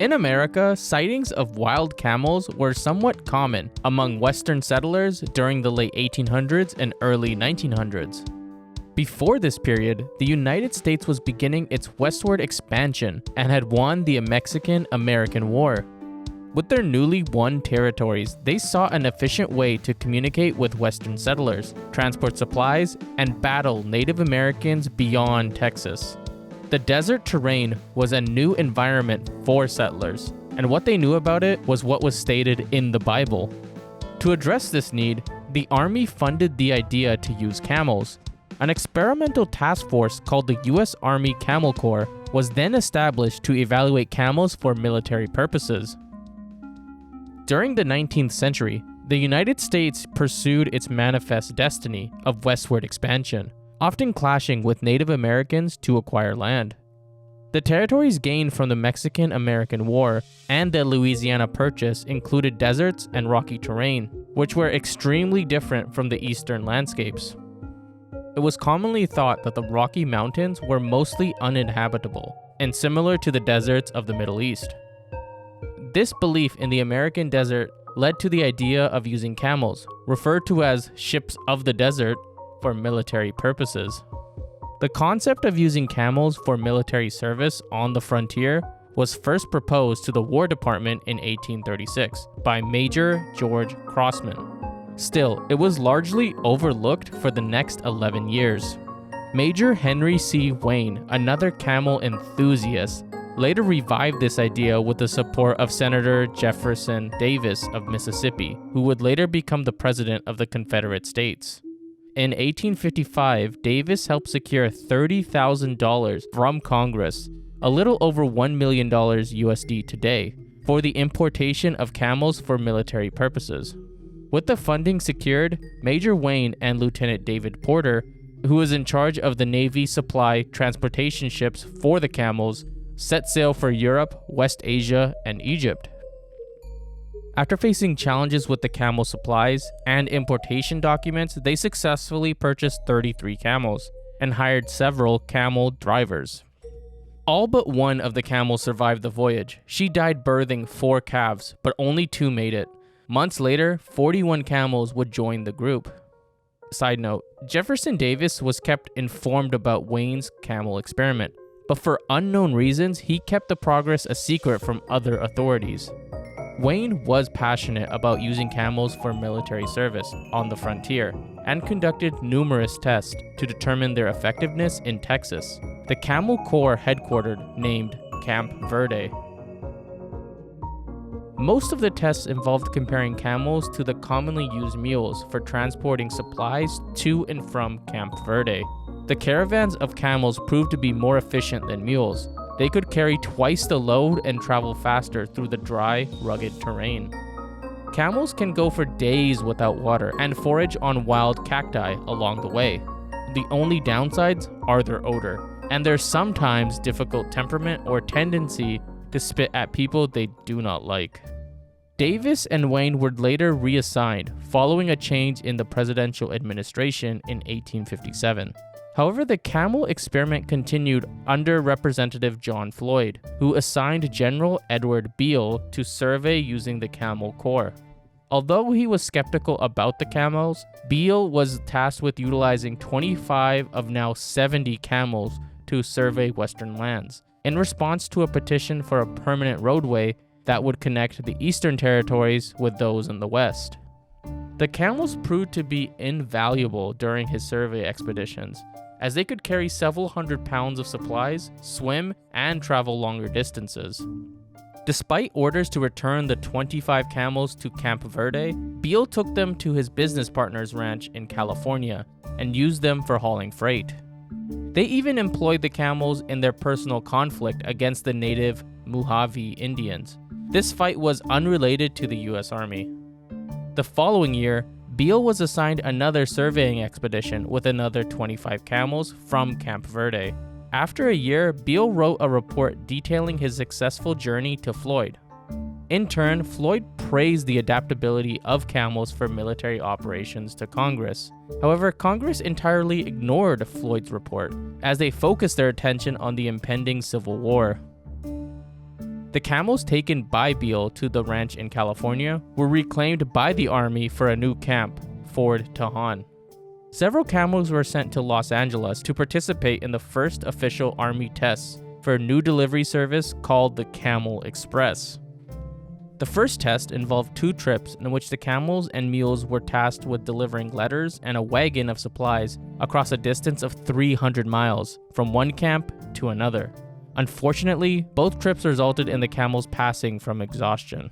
In America, sightings of wild camels were somewhat common among Western settlers during the late 1800s and early 1900s. Before this period, the United States was beginning its westward expansion and had won the Mexican-American War. With their newly won territories, they sought an efficient way to communicate with Western settlers, transport supplies, and battle Native Americans beyond Texas. The desert terrain was a new environment for settlers, and what they knew about it was what was stated in the Bible. To address this need, the Army funded the idea to use camels. An experimental task force called the U.S. Army Camel Corps was then established to evaluate camels for military purposes. During the 19th century, the United States pursued its manifest destiny of westward expansion, often clashing with Native Americans to acquire land. The territories gained from the Mexican-American War and the Louisiana Purchase included deserts and rocky terrain, which were extremely different from the eastern landscapes. It was commonly thought that the Rocky Mountains were mostly uninhabitable and similar to the deserts of the Middle East. This belief in the American desert led to the idea of using camels, referred to as ships of the desert, for military purposes. The concept of using camels for military service on the frontier was first proposed to the War Department in 1836 by Major George Crossman. Still, it was largely overlooked for the next 11 years. Major Henry C. Wayne, another camel enthusiast, later revived this idea with the support of Senator Jefferson Davis of Mississippi, who would later become the President of the Confederate States. In 1855, Davis helped secure $30,000 from Congress, a little over $1 million USD today, for the importation of camels for military purposes. With the funding secured, Major Wayne and Lieutenant David Porter, who was in charge of the Navy supply transportation ships for the camels, set sail for Europe, West Asia, and Egypt. After facing challenges with the camel supplies and importation documents, they successfully purchased 33 camels and hired several camel drivers. All but one of the camels survived the voyage. She died birthing 4 calves, but only 2 made it. Months later, 41 camels would join the group. Side note, Jefferson Davis was kept informed about Wayne's camel experiment, but for unknown reasons, he kept the progress a secret from other authorities. Wayne was passionate about using camels for military service on the frontier and conducted numerous tests to determine their effectiveness in Texas. The Camel Corps headquartered named Camp Verde. Most of the tests involved comparing camels to the commonly used mules for transporting supplies to and from Camp Verde. The caravans of camels proved to be more efficient than mules. They could carry twice the load and travel faster through the dry, rugged terrain. Camels can go for days without water and forage on wild cacti along the way. The only downsides are their odor, and their sometimes difficult temperament or tendency to spit at people they do not like. Davis and Wayne were later reassigned following a change in the presidential administration in 1857. However, the camel experiment continued under Representative John Floyd, who assigned General Edward Beale to survey using the Camel Corps. Although he was skeptical about the camels, Beale was tasked with utilizing 25 of now 70 camels to survey Western lands, in response to a petition for a permanent roadway that would connect the Eastern territories with those in the West. The camels proved to be invaluable during his survey expeditions, as they could carry several hundred pounds of supplies, swim, and travel longer distances. Despite orders to return the 25 camels to Camp Verde, Beale took them to his business partner's ranch in California and used them for hauling freight. They even employed the camels in their personal conflict against the native Mojave Indians. This fight was unrelated to the U.S. Army. The following year, Beale was assigned another surveying expedition with another 25 camels from Camp Verde. After a year, Beale wrote a report detailing his successful journey to Floyd. In turn, Floyd praised the adaptability of camels for military operations to Congress. However, Congress entirely ignored Floyd's report, as they focused their attention on the impending Civil War. The camels taken by Beale to the ranch in California were reclaimed by the army for a new camp, Fort Tejon. Several camels were sent to Los Angeles to participate in the first official army tests for a new delivery service called the Camel Express. The first test involved 2 trips in which the camels and mules were tasked with delivering letters and a wagon of supplies across a distance of 300 miles from one camp to another. Unfortunately, both trips resulted in the camels passing from exhaustion.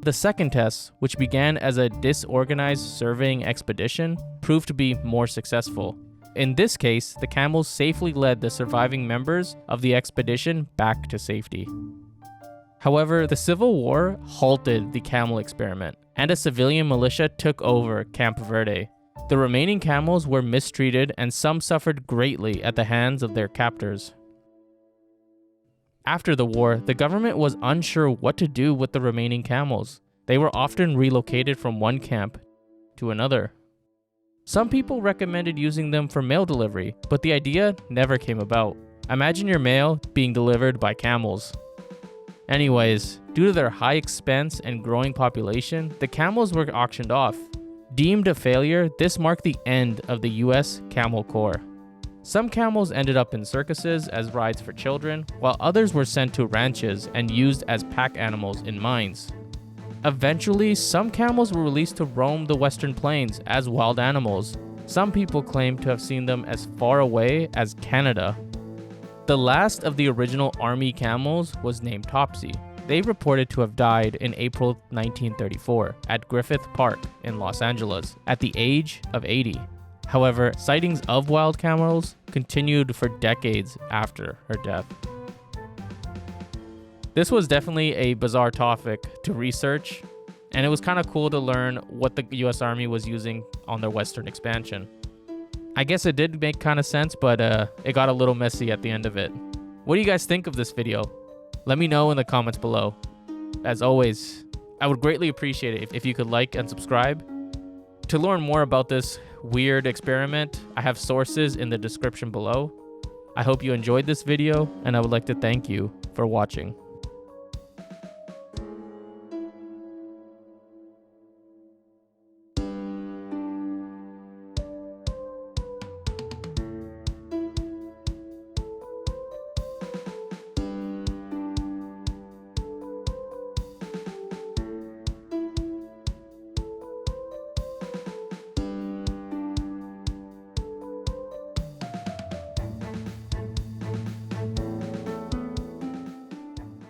The second test, which began as a disorganized surveying expedition, proved to be more successful. In this case, the camels safely led the surviving members of the expedition back to safety. However, the Civil War halted the camel experiment, and a civilian militia took over Camp Verde. The remaining camels were mistreated, and some suffered greatly at the hands of their captors. After the war, the government was unsure what to do with the remaining camels. They were often relocated from one camp to another. Some people recommended using them for mail delivery, but the idea never came about. Imagine your mail being delivered by camels. Anyways, due to their high expense and growing population, the camels were auctioned off. Deemed a failure, this marked the end of the US Camel Corps. Some camels ended up in circuses as rides for children, while others were sent to ranches and used as pack animals in mines. Eventually, some camels were released to roam the western plains as wild animals. Some people claim to have seen them as far away as Canada. The last of the original army camels was named Topsy. They reported to have died in April 1934 at Griffith Park in Los Angeles at the age of 80. However, sightings of wild camels continued for decades after her death. This was definitely a bizarre topic to research, and it was kind of cool to learn what the US Army was using on their western expansion. I guess it did make kind of sense, but it got a little messy at the end of it. What do you guys think of this video? Let me know in the comments below. As always, I would greatly appreciate it if you could like and subscribe. To learn more about this weird experiment, I have sources in the description below. I hope you enjoyed this video, and I would like to thank you for watching.